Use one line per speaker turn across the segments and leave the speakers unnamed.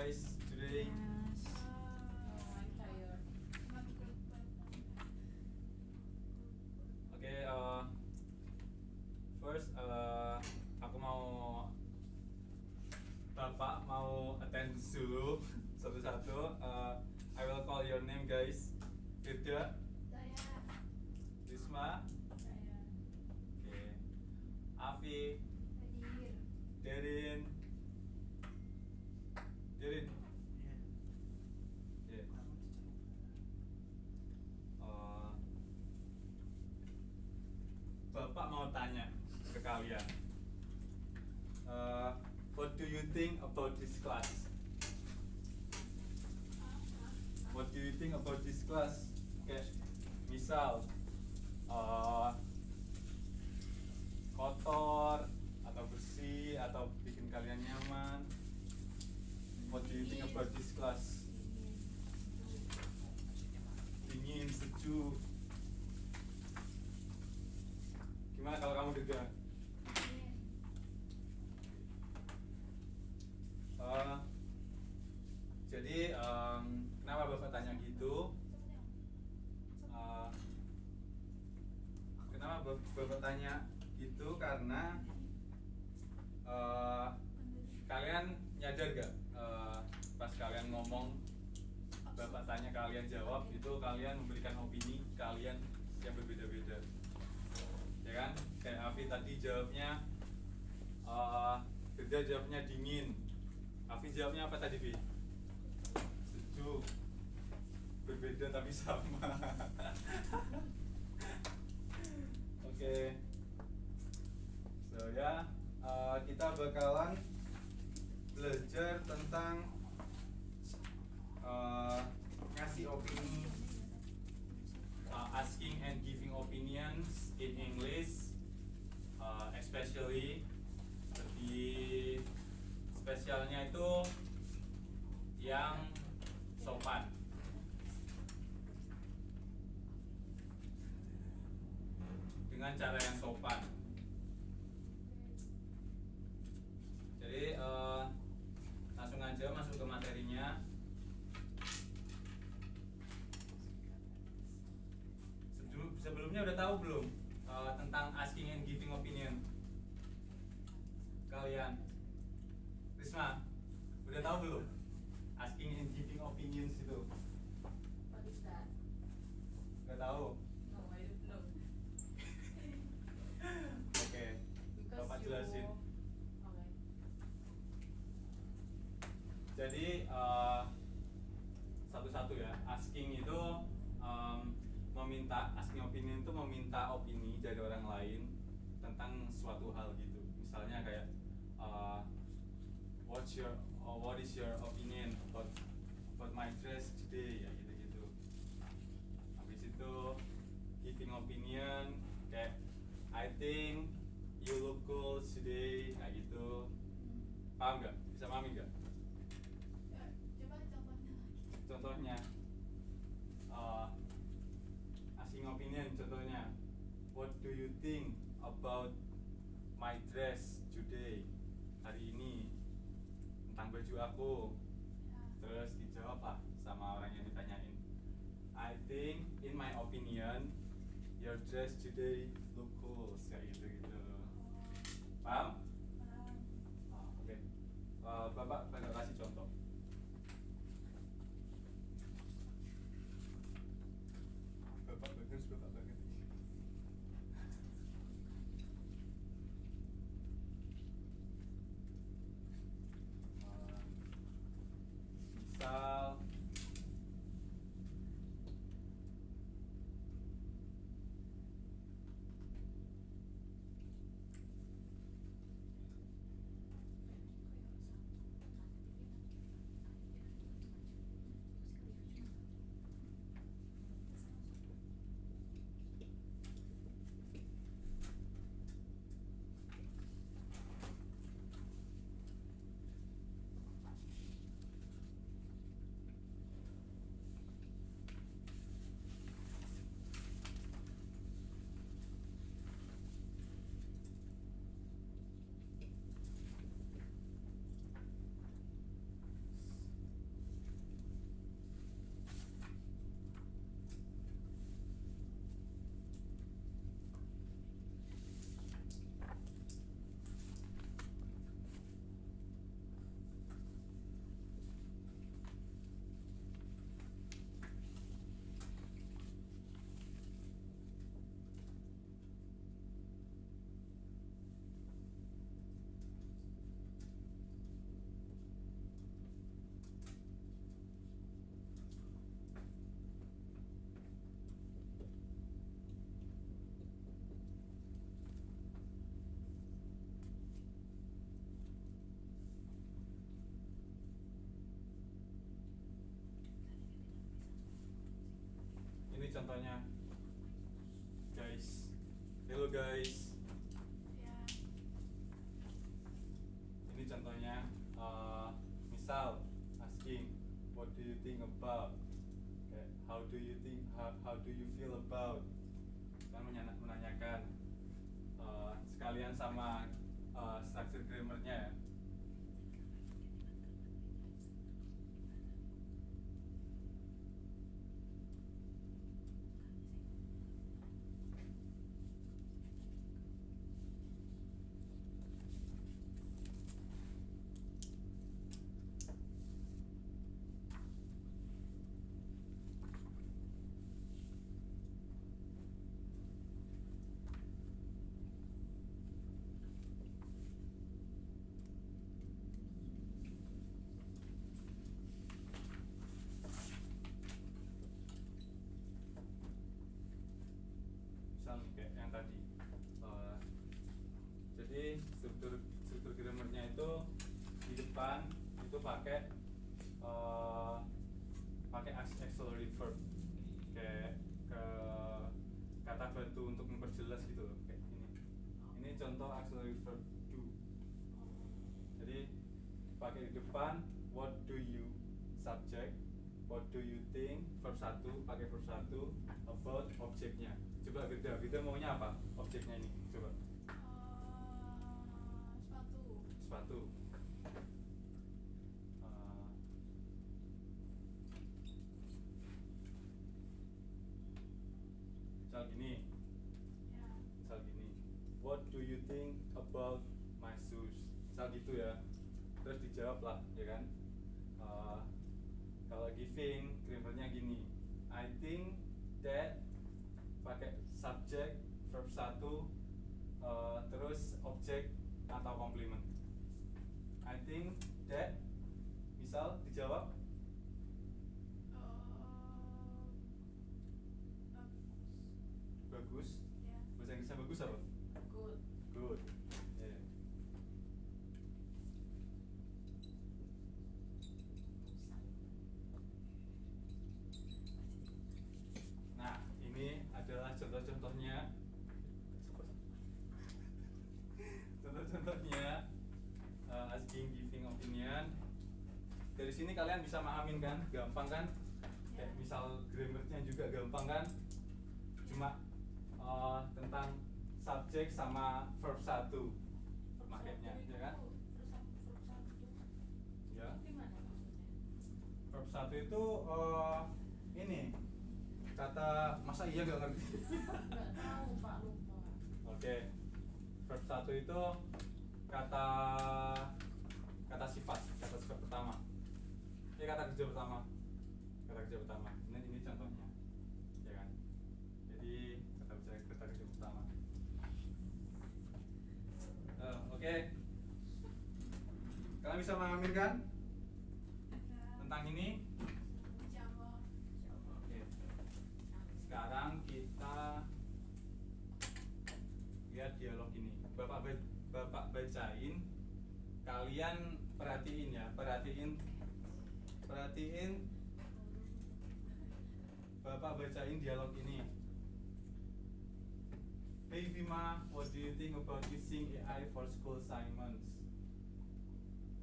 guys today?
Yes.
I'm tired.
Oke, first aku mau Bapak mau attend dulu satu-satu. I will call your name guys. Firda,
Saya.
Risma,
Saya.
oke, Afi,
Hadir.
Derin, Derin.
Iya.
Oke. Bapak mau tanya ke kalian. What do you think about this class? What do you think about this class? Kayak misal kotor atau bersih atau bikin kalian nyaman. What do you think about this class? Dingin, sejuk. Gimana kalau kamu dengar? Jadi kenapa Bapak tanya gitu? Kenapa Bapak tanya gitu? Karena kalian nyadar gak pas kalian ngomong Bapak tanya kalian jawab itu kalian memberikan opini kalian yang berbeda-beda, ya kan? Kayak Afi tadi jawabnya Firda jawabnya dingin, Afi jawabnya apa tadi, Fi? Sejuk. Berbeda tapi sama. Oke. So ya, kita bakalan belajar tentang ngasih opini, asking and giving opinions in English, especially di spesialnya itu yang sopan. Dengan cara yang sopan. Jadi langsung aja masuk ke materinya. Sebelumnya udah tahu belum tentang asking and giving opinion? Kalian, Risma, udah tahu belum? Asking and giving opinions itu?
What is that?
Gak tahu?
No, I don't know.
Oke, Bapak jelasin.
Okay.
Jadi satu-satu ya. Asking itu meminta, asking opinion itu meminta opini dari orang lain tentang suatu hal gitu. Misalnya kayak what is your opinion about my dress today, ya gitu-gitu. Habis itu giving opinion kayak I think you look cool today, kayak gitu. Paham nggak? Bisa pahami nggak?
Ya, coba contohnya lagi.
Contohnya asking opinion, contohnya what do you think about my dress today, hari ini, tentang baju aku. Terus dijawab apa sama orang yang ditanyain? I think in my opinion your dress today look cool, kayak gitu. Paham? Oke. Bapak bakal kasih contoh. Bapak banget. Misal contohnya, guys. Hello guys.
Ya.
Ini contohnya, misal asking, what do you think about? Okay. How do you think? How do you feel about? Kan menanyakan, sekalian sama struktur grammarnya ya. Misal kayak yang tadi, jadi struktur grammarnya itu di depan itu pakai auxiliary verb, kayak ke kata bantu untuk memperjelas gitu loh, kayak ini contoh auxiliary verb do. Jadi pakai di depan what do you, subject, what do you think, verb 1, pakai verb 1, about objeknya. Coba Firda maunya apa objeknya ini? Coba. Sepatu. Misal gini.
Ya.
Misal gini. What do you think about my shoes? Misal gitu ya. Terus dijawab lah, ya kan? Kalau giving, grammarnya gini. I think that, pakai subject, verb 1, terus objek atau komplement. I think that, misal dijawab bagus.
Ya.
Bahasa Inggrisnya bagus apa?
Good.
Good. Yeah. Nah, ini adalah contoh-contohnya. Contoh-contohnya asking, giving opinion. Dari sini kalian bisa mahamin kan? Gampang kan? Kayak misal grammarnya juga gampang kan? Cuma tentang subjek sama verb 1 makanya, ya kan? Ya.
Gimana maksudnya?
Verb 1 itu ini kata, masa iya gak ngerti?
Nggak tahu Pak, lupa.
Oke. Verb 1 itu kata sifat pertama. Ini kata kerja pertama. Ini contohnya, ya kan? Jadi kata kerja pertama. Oke. Kalian bisa memahami kan tentang ini?
Insyaallah.
Oke. Sekarang kita lihat dialog ini. Bapak bacain, kalian perhatiin ya, perhatiin. Bapak bacain dialog ini. Hey Bima, what do you think about using AI for school assignments?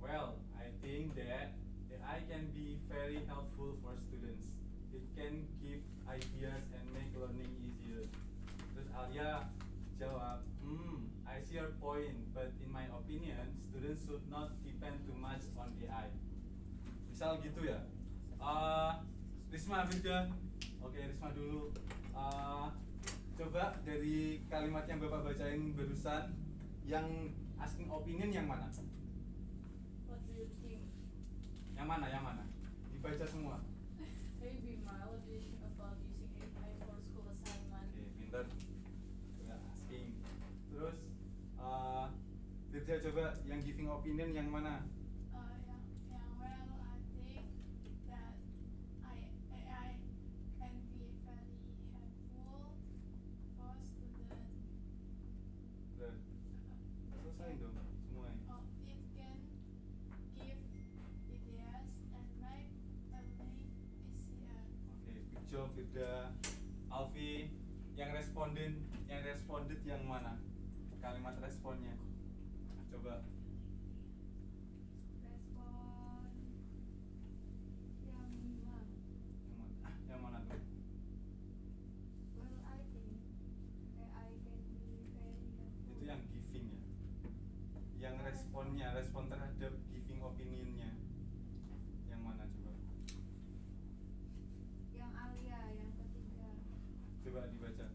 Well, I think that AI can be very helpful for students. It can give ideas and make learning easier. Terus Alia jawab, I see your point, but in my opinion, students should not depend too much on AI. Misal gitu ya. Risma, Firda. Oke, Risma dulu. Coba dari kalimat yang Bapak bacain barusan, yang asking opinion yang mana?
What do you think?
Yang mana? Dibaca semua.
Hey Bima, what do you think about using AI for school assignment?
Oke, pinter. Ya, asking. Terus Firda coba yang giving opinion yang mana?
Yang well, I think that AI can be very helpful for students.
Udah. Selesai dong semuanya.
It can give ideas and make learning easier.
Oke, good job Firda. Alfi, yang responded yang mana? Kalimat responnya. Coba.
Respon yang 5.
Yang mana tuh?
Well, I think AI can be very helpful.
Itu yang giving ya. Yang responnya, respon terhadap giving opinionnya. Yang mana coba?
Yang Alia, yang ketiga.
Coba dibaca.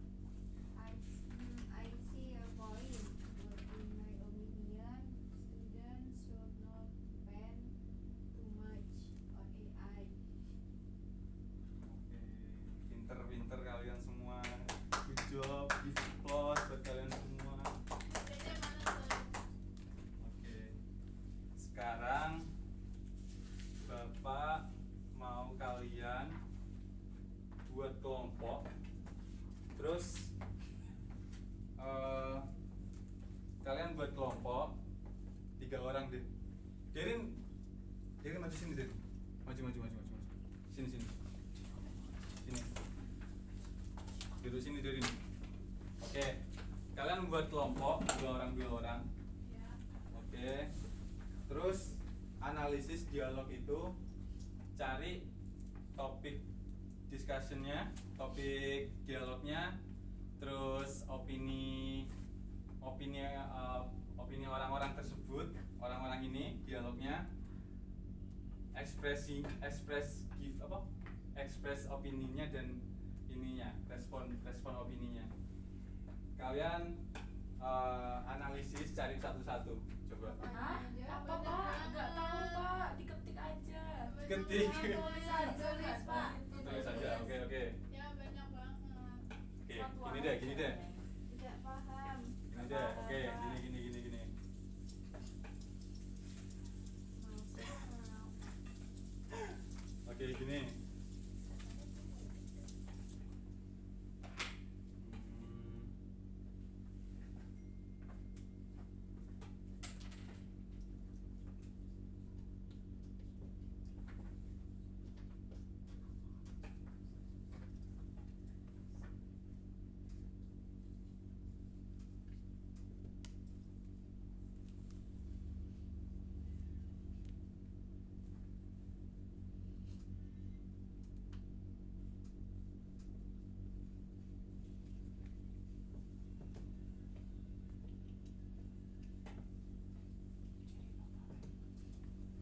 I see your point, but in my opinion, students should not depend too much on AI.
Oke, pinter-pinter kalian semua. Good job, give applause buat kalian semua. Oke, sekarang Bapak mau kalian buat kelompok. Terus kalian buat kelompok 3 orang deh. Derin maju sini Derin. Maju. Sini. Duduk sini Derin. Oke. Kalian buat kelompok 2 orang.
Ya.
Oke. Terus analisis dialog itu, cari topik discussionnya, topik dialognya, terus opini orang-orang tersebut, orang-orang ini dialognya, express opininya dan ininya, respon opininya. Kalian analisis, cari satu-satu, coba.
Hah? Apa Pak? Enggak tahu Pak, diketik aja.
Ketik.
Tulis aja Pak.
Tulis saja. Oke.
Ya banyak banget.
Oke, gini deh.
Tidak paham.
Gini deh. Oke, gini. Oke, gini.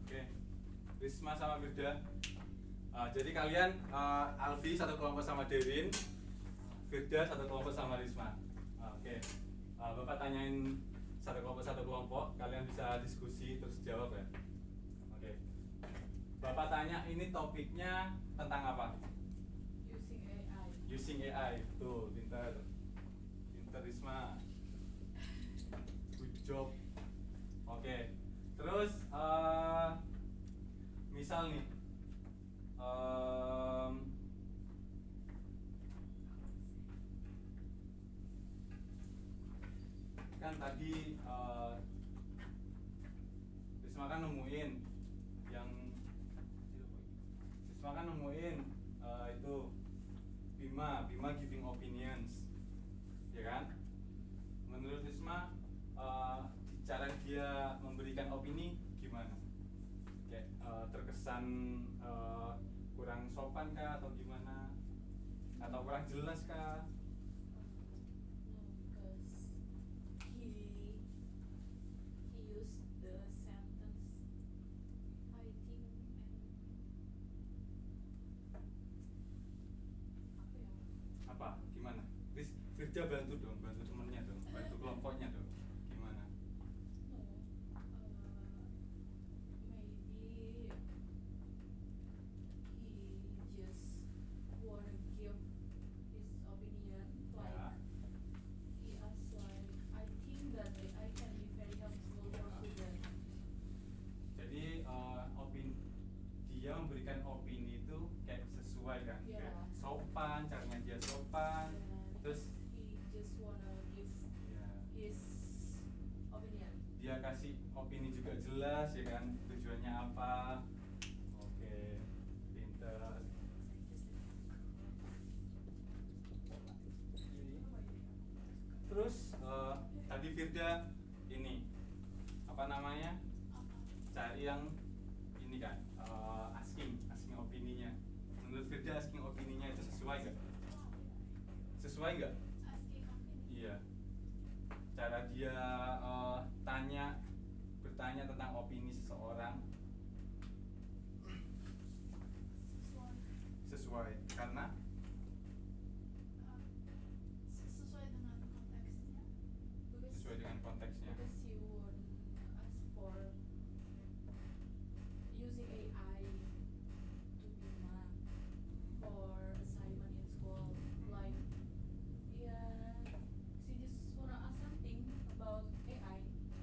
Oke, Risma sama Firda. Jadi kalian Alfi satu kelompok sama Derin, Firda satu kelompok sama Risma. Oke, Bapak tanyain satu kelompok, kalian bisa diskusi terus jawab ya. Oke, Bapak tanya ini topiknya tentang apa?
Using AI.
Using AI, tuh pinter Risma. Good job. Oke, terus misal nih, kan tadi Risma kan nemuin itu Bima giving opinions, ya kan? Menurut Risma cara dia memberikan opini gimana? Kayak terkesan kurang sopan kah atau gimana? Atau kurang jelas kah?
He used the sentence I think and
Apa? Gimana? Firda bantu temennya dong, bantu kelompoknya dong. Gimana?
maybe he just wanna give his opinion, like
Ya.
he asked like I think that I can be very helpful for students.
Jadi dia memberikan opini itu kayak sesuai kan?
Ya.
Kayak sopan, caranya dia sopan.
And
Terus
he just wanna give
ya,
his opinion.
dia kasih opini juga jelas ya kan, tujuannya apa. Oke, pinter. Firda ini apa namanya? Cari yang ini kan, asking opininya. Menurut Firda asking opininya itu sesuai nggak? Sesuai nggak? Iya. Cara dia bertanya tentang opini seseorang sesuai karena sesuai dengan konteksnya.
Because you would ask for using AI to be math or assignment in school. Like, yeah, she just wanna ask something about AI.
Oke.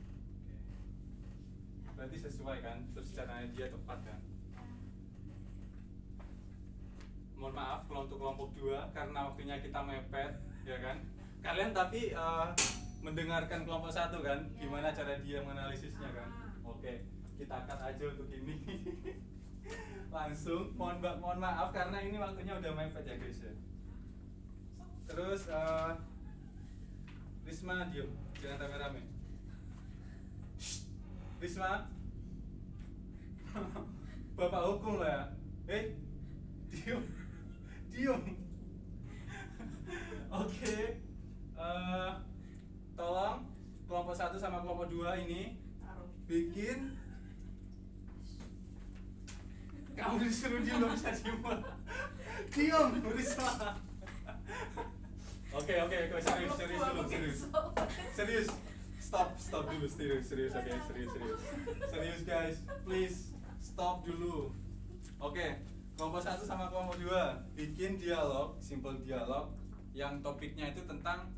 Berarti sesuai kan? Terus caranya dia tepat kan? Mohon maaf kalau untuk kelompok 2 karena waktunya kita mepet, ya kan? Kalian tapi mendengarkan kelompok 1 kan? Gimana cara dia menganalisisnya kan? Oke, kita cut aja untuk ini. Langsung, mohon maaf karena ini waktunya udah mepet ya guys ya. Terus Risma diam, jangan rame-rame. Risma, Bapak hukum lah ya. Diam. Oke. Tolong kelompok 1 sama kelompok 2 ini bikin. Kamu disuruh diam, gak bisa diam. Diam, Risma. Oke, serius. Stop dulu, serius, oke, serius guys, please stop dulu. Oke, kelompok 1 sama kelompok 2 bikin dialog, simple dialog yang topiknya itu tentang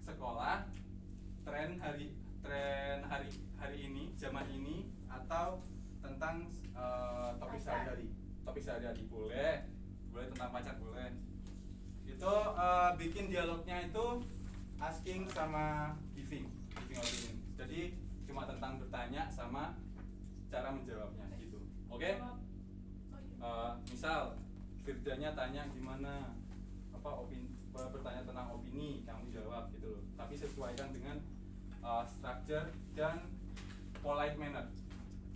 sekolah, tren hari ini, zaman ini, atau tentang topik sehari-hari boleh tentang pacar boleh. Itu bikin dialognya itu asking sama giving opinion. Jadi cuma tentang bertanya sama cara menjawabnya gitu. Oke? Misal Firdanya tanya gimana bertanya tentang opini, kamu jawab gitu loh. Tapi sesuaikan dengan structure dan polite manner.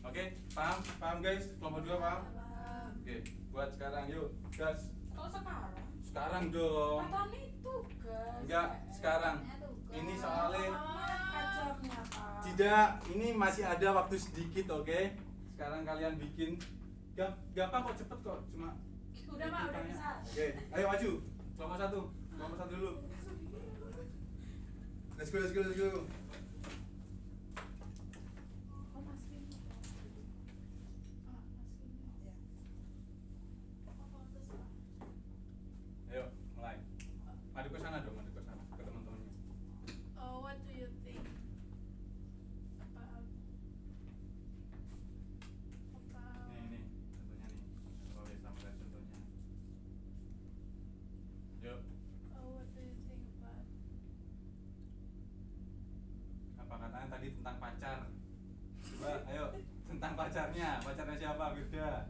Oke? Paham guys? Kelompok 2 paham? Oke, buat sekarang yuk, gas.
Kalau
Sekarang dong.
katanya itu guys.
Enggak, sekarang. Ini soalnya
Jamnya Pak.
tidak, ini masih ada waktu sedikit, oke? Sekarang kalian bikin gampang kok, cepet kok, cuma
Udah Pak, udah bisa.
Oke, ayo maju. Kelompok 1 dulu. Let's go. Ayo, mulai. Madu ke sana, ke teman-temannya.
What do you think about
Ini, contohnya nih. Boleh sampaikan contohnya. Yuk,
what do you think about
apa katanya tadi tentang pacar? Coba, ayo, tentang pacarnya siapa, Firda?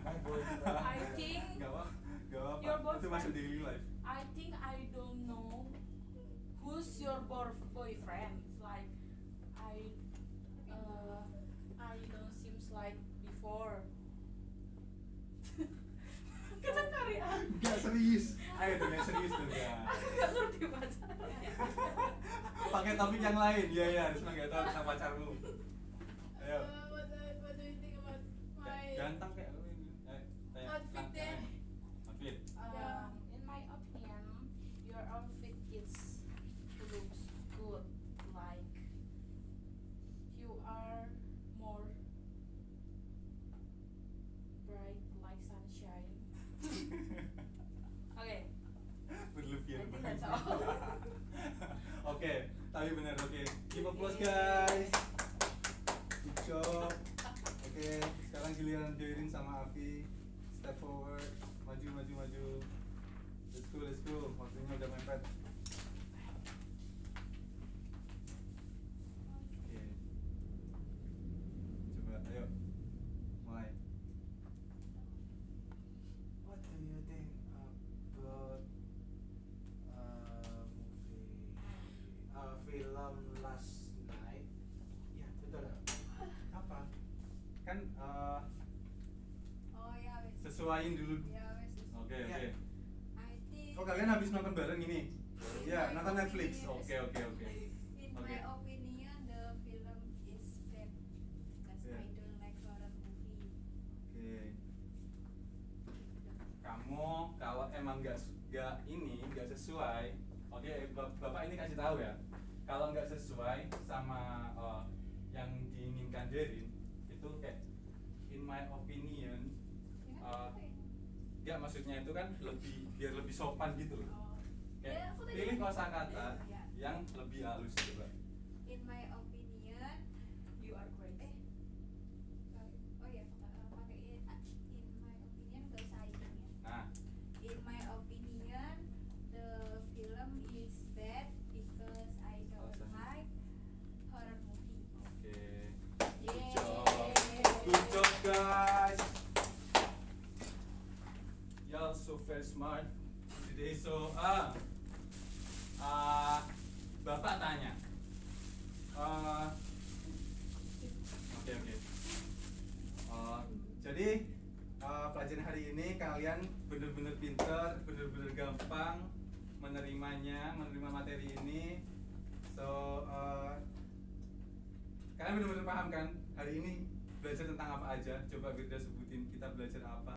my boyfriend?
I think
Gak apa,
Your
itu
boyfriend?
masuk daily life.
I think I don't know who's your boyfriend. Like I don't seems like before. Kita karya.
Gak serius. Ayo dong yang serius dong ya.
Aku gak ngerti pacarnya.
Pakai topik yang lain. Iya, harus nggak tahu tentang pacarmu. Ayo.
What do you think about my
Ganteng kayak lu ini.
outfit deh?
Outfit.
In my opinion, your outfit looks good. Like you are more bright like sunshine. Okay.
Berlebihan.
I think that's all.
Oke, tapi benar. Oke, give applause guys. Good job. Oke, sekarang giliran Derin sama Afi. Step forward, maju. Let's go. Waktunya udah mepet. Oke. Coba, ayo. Mulai. What do you think about kan
Oh ya wes.
sesuaiin dulu.
Ya wes.
Oke,
Ya.
oke.
I think.
Oh, kalian habis nonton bareng ini?
In
Ya,
my
nonton Netflix.
opinion-
Oke, oke, oke.
In
Okay.
my opinion, the film is bad because
Yeah.
I don't like horror movie.
Oke. Kamu kalau emang nggak sesuai, oke, bapak ini kasih tahu ya. Kalau nggak sesuai sama yang diinginkan Derin, itu kayak in my opinion,
Ya,
nggak maksudnya itu kan biar lebih sopan gitu loh.
Oh.
Kayak
Ya, aku tadi
pilih
kan-
kosakata
Ya.
yang lebih halus coba.
In my opinion,
You are great.
oh ya pakai in my opinion ke saya ya.
Nah,
In my opinion, the film is bad because I don't
Alasannya?
like horror movie.
oke.
Yeay.
Good job guys. Y'all so very smart today. So bapak tanya. Oke. Jadi pelajaran hari ini kalian bener-bener pinter, bener-bener gampang menerima materi ini. So kalian bener-bener paham kan hari ini belajar tentang apa aja? Coba Firda sebutin kita belajar apa.